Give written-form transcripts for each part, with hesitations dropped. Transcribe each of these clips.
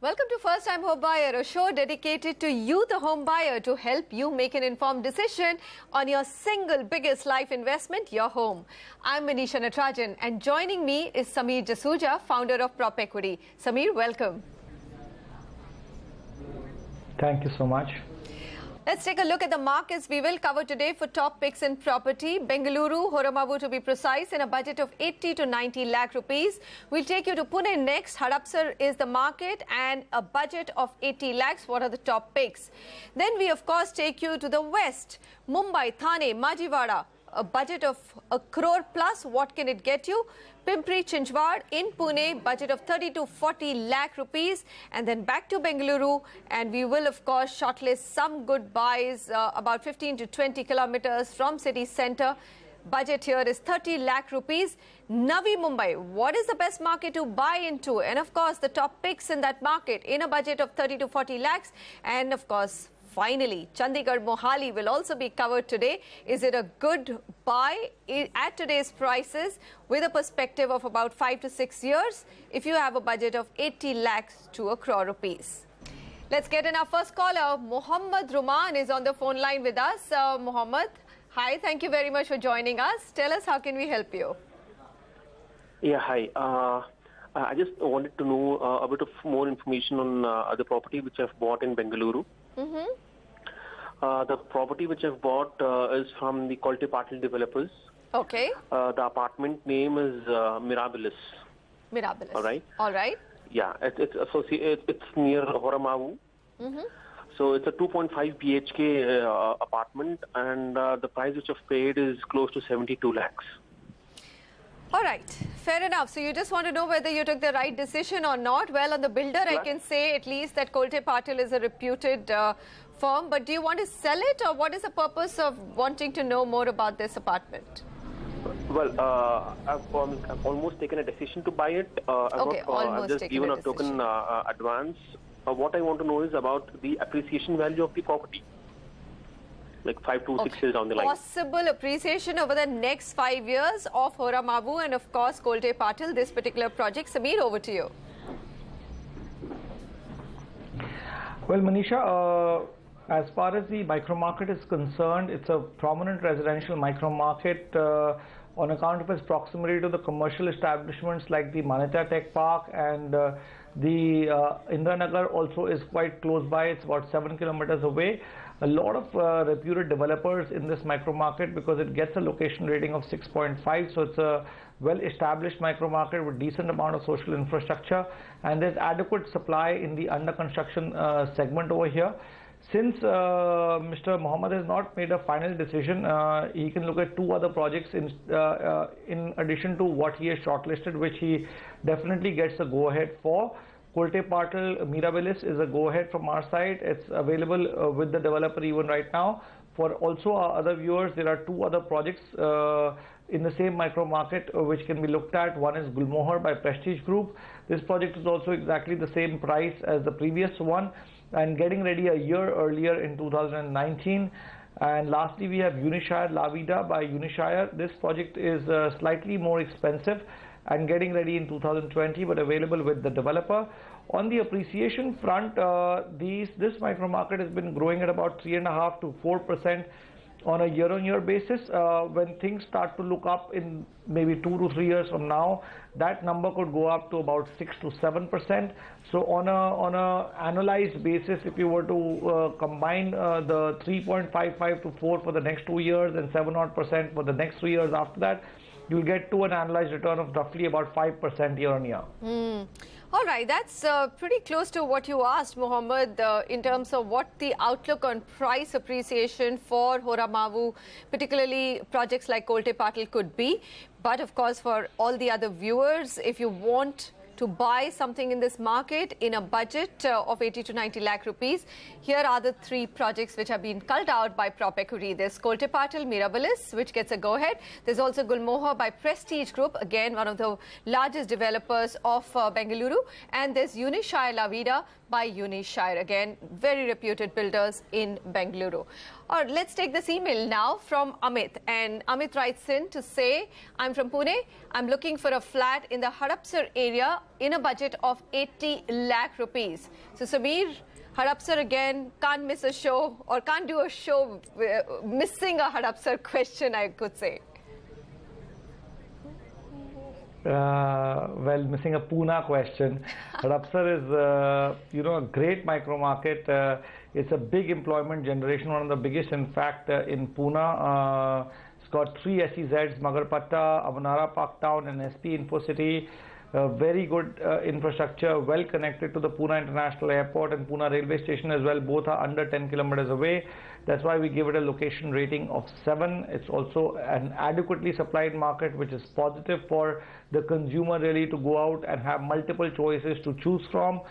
Welcome to First Time Home Buyer, a show dedicated to you, the home buyer, to help you make an informed decision on your single biggest life investment, your home. I'm Manisha Natarajan, and joining me is Sameer Jasuja, founder of Prop Equity. Sameer, welcome. Thank you so much. Let's take a look at the markets we will cover today for top picks in property. Bengaluru, Horamavu to be precise, in a budget of 80 to 90 lakh rupees. We'll take you to Pune next. Hadapsar is the market and a budget of 80 lakhs. What are the top picks? Then we of course take you to the west. Mumbai, Thane, Majivada, a budget of 1 crore plus. What can it get you? Pimpri Chinchwad in Pune, budget of 30 to 40 lakh rupees, and then back to Bengaluru, and we will of course shortlist some good buys about 15 to 20 kilometers from city centre. Budget here is 30 lakh rupees. Navi Mumbai, what is the best market to buy into? And of course the top picks in that market in a budget of 30 to 40 lakhs, and of course finally, Chandigarh Mohali will also be covered today. Is it a good buy at today's prices with a perspective of about 5 to 6 years if you have a budget of 80 lakhs to 1 crore rupees? Let's get in our first caller. Mohammad Ruman is on the phone line with us. Mohammad, hi, thank you very much for joining us. Tell us, how can we help you? Yeah, hi. I just wanted to know a bit of more information on the property which I've bought in Bengaluru. The property which I've bought is from the Kolte Patil developers. Okay. The apartment name is Mirabilis. Mirabilis. All right. All right. Yeah, it's near Horamavu. So it's a 2.5 BHK apartment, and the price which I've paid is close to 72 lakhs. All right, fair enough. So you just want to know whether you took the right decision or not. Well, on the builder, I can say at least that Kolte Patil is a reputed firm. But do you want to sell it, or what is the purpose of wanting to know more about this apartment? Well, I've almost taken a decision to buy it. I've just given a token advance. What I want to know is about the appreciation value of the property, like 5 to 6 years down the line. Possible appreciation over the next 5 years of Horamavu and of course Kolte Patil, this particular project. Sameer, over to you. Well, Manisha, as far as the micro market is concerned, it's a prominent residential micro market on account of its proximity to the commercial establishments like the Manyata Tech Park, and the Indranagar also is quite close by. It's about 7 kilometers away. A lot of reputed developers in this micro market because it gets a location rating of 6.5. So it's a well-established micro market with decent amount of social infrastructure, and there's adequate supply in the under construction segment over here. Since Mr. Mohammed has not made a final decision, he can look at 2 other projects in addition to what he has shortlisted, which he definitely gets a go-ahead for. Kolte Patil Mirabilis is a go-ahead from our side. It's available with the developer even right now. For also our other viewers, there are 2 other projects in the same micro market which can be looked at. One is Gulmohar by Prestige Group. This project is also exactly the same price as the previous one and getting ready a year earlier in 2019. And lastly, we have Unishire La Vida by Unishire. This project is slightly more expensive and getting ready in 2020, but available with the developer. On the appreciation front, this micro market has been growing at about 3.5 to 4% on a year-on-year basis. When things start to look up in maybe 2 to 3 years from now, that number could go up to about 6 to 7%. So on a annualized basis, if you were to combine the 3.55 to 4 for the next 2 years and 7% for the next 3 years after that, you'll get to an annualized return of roughly about 5% year on year. All right, that's pretty close to what you asked, Mohammed, in terms of what the outlook on price appreciation for Horamavu, particularly projects like Kolte Patil, could be. But of course, for all the other viewers, if you want to buy something in this market in a budget of 80 to 90 lakh rupees, here are the 3 projects which have been culled out by Prop Equity. There's Kolte Patil Mirabilis, which gets a go-ahead. There's also Gulmohar by Prestige Group, again one of the largest developers of Bengaluru. And there's Unishire La Vida by Unishire, again very reputed builders in Bengaluru. Or let's take this email now from Amit. And Amit writes in to say, I'm from Pune. I'm looking for a flat in the Hadapsar area in a budget of 80 lakh rupees. So Samir, Hadapsar again, can't miss a show or can't do a show missing a Hadapsar question, I could say. Well, missing a Pune question. Hadapsar is, a great micro market. It's a big employment generation, one of the biggest, in fact, in Pune. It's got 3 SEZs, Magarpatta, Avanara Park Town, and SP InfoCity. Very good infrastructure, well connected to the Pune International Airport and Pune Railway Station as well. Both are under 10 kilometers away. That's why we give it a location rating of 7. It's also an adequately supplied market, which is positive for the consumer really to go out and have multiple choices to choose from.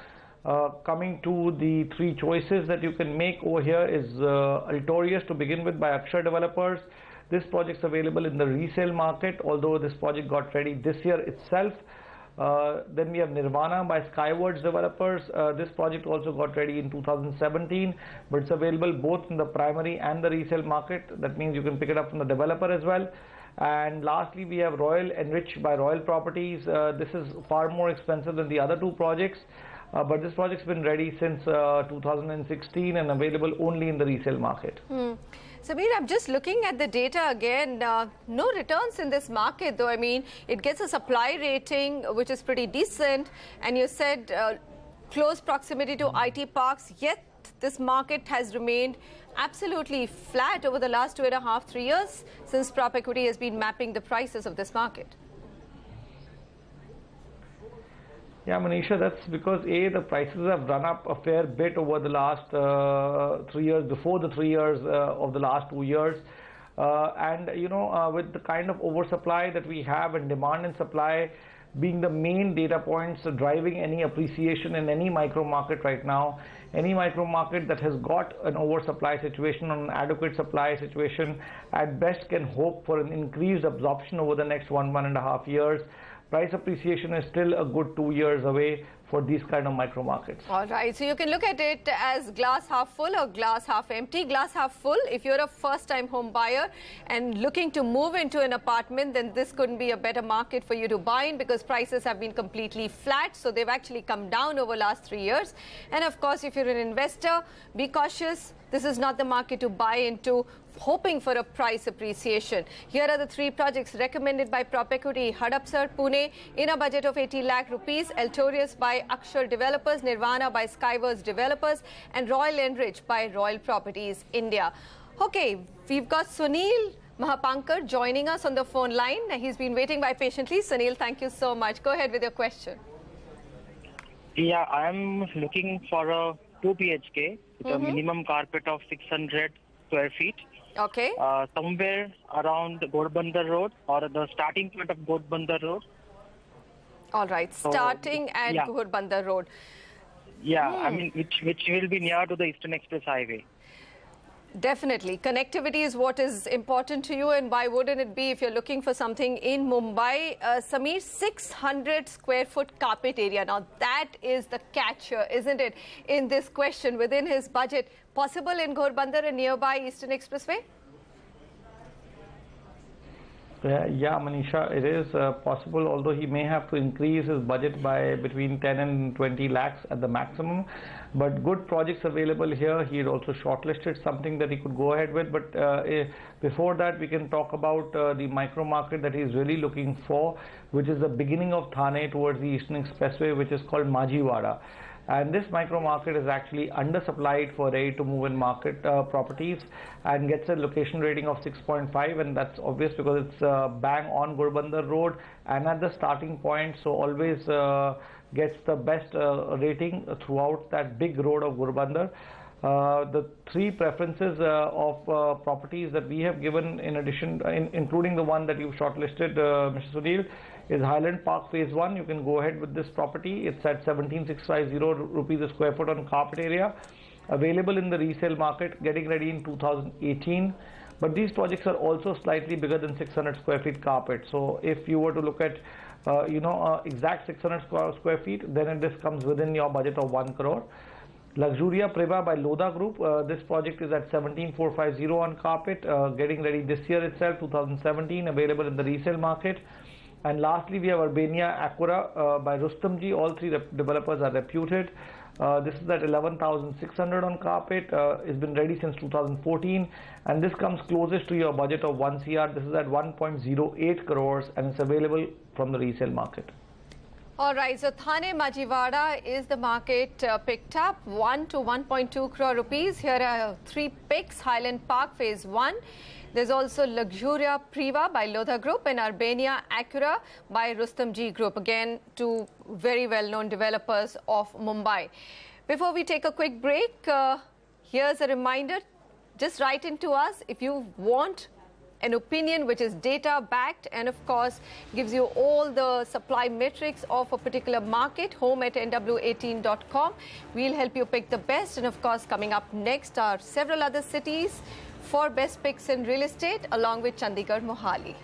Coming to the 3 choices that you can make over here is Altorius to begin with by Akshar Developers. This project's available in the resale market, although this project got ready this year itself. Then we have Nirvana by Skywards Developers. This project also got ready in 2017, but it's available both in the primary and the resale market. That means you can pick it up from the developer as well. And lastly, we have Royal Enrich by Royal Properties. This is far more expensive than the other 2 projects, but this project's been ready since 2016 and available only in the resale market. Samir, I'm just looking at the data again. No returns in this market, though. I mean, it gets a supply rating, which is pretty decent. And you said close proximity to IT parks, yet this market has remained absolutely flat over the last 2.5, 3 years since Prop Equity has been mapping the prices of this market. Yeah, Manisha, that's because the prices have run up a fair bit over the last 3 years, before the 3 years of the last 2 years. And with the kind of oversupply that we have and demand and supply being the main data points driving any appreciation in any micro market right now, any micro market that has got an oversupply situation or an adequate supply situation at best can hope for an increased absorption over the next 1.5 years. Price appreciation is still a good 2 years away for these kind of micro markets. All right, so you can look at it as glass half full or glass half empty. Glass half full, if you're a first-time home buyer and looking to move into an apartment, then this couldn't be a better market for you to buy in because prices have been completely flat. So they've actually come down over the last 3 years. And of course, if you're an investor, be cautious. This is not the market to buy into, hoping for a price appreciation. Here are the 3 projects recommended by Prop Equity: Hadapsar, Pune, in a budget of 80 lakh rupees, Altorius by Akshar Developers, Nirvana by Skywards Developers, and Royal Enrich by Royal Properties, India. Okay, we've got Sunil Mahapankar joining us on the phone line. He's been waiting by patiently. Sunil, thank you so much. Go ahead with your question. Yeah, I'm looking for a 2 BHK with a minimum carpet of 600 square feet. Okay. Somewhere around Ghodbandar Road or the starting point of Ghodbandar Road. All right, starting at Ghodbandar Road. Yeah, I mean, which will be near to the Eastern Express Highway. Definitely. Connectivity is what is important to you, and why wouldn't it be if you're looking for something in Mumbai? Samir, 600 square foot carpet area. Now, that is the catch here, isn't it, in this question? Within his budget, possible in Ghodbandar and nearby Eastern Expressway? Yeah, Manisha, it is possible, although he may have to increase his budget by between 10 and 20 lakhs at the maximum. But good projects available here. He had also shortlisted something that he could go ahead with. But before that, we can talk about the micro market that he's really looking for, which is the beginning of Thane towards the Eastern Expressway, which is called Majhiwada. And this micro market is actually undersupplied for ready-to-move-in market properties and gets a location rating of 6.5, and that's obvious because it's bang on Ghodbandar Road and at the starting point, so always gets the best rating throughout that big road of Ghodbandar. The 3 preferences of properties that we have given, in addition, including the one that you've shortlisted, Mr. Sunil, is Highland Park Phase 1. You can go ahead with this property. It's at 17,650 rupees a square foot on carpet area. Available in the resale market, getting ready in 2018. But these projects are also slightly bigger than 600 square feet carpet. So if you were to look at, exact 600 square feet, then this comes within your budget of 1 crore. Luxuria Preva by Lodha Group. This project is at 17,450 on carpet, getting ready this year itself, 2017, available in the resale market. And lastly, we have Urbania Acura by Rustomji. All three developers are reputed. This is at 11,600 on carpet. It's been ready since 2014, and this comes closest to your budget of 1 CR. This is at 1.08 crores, and it's available from the resale market. All right, so Thane Majivada is the market picked up 1 to 1.2 crore rupees. Here are 3 picks: Highland Park Phase 1. There's also Luxuria Preva by Lodha Group and Urbania Acura by Rustomji Group. Again, 2 very well-known developers of Mumbai. Before we take a quick break, here's a reminder. Just write into us if you want an opinion which is data-backed and, of course, gives you all the supply metrics of a particular market, home@nw18.com. We'll help you pick the best. And, of course, coming up next are several other cities for best picks in real estate, along with Chandigarh, Mohali.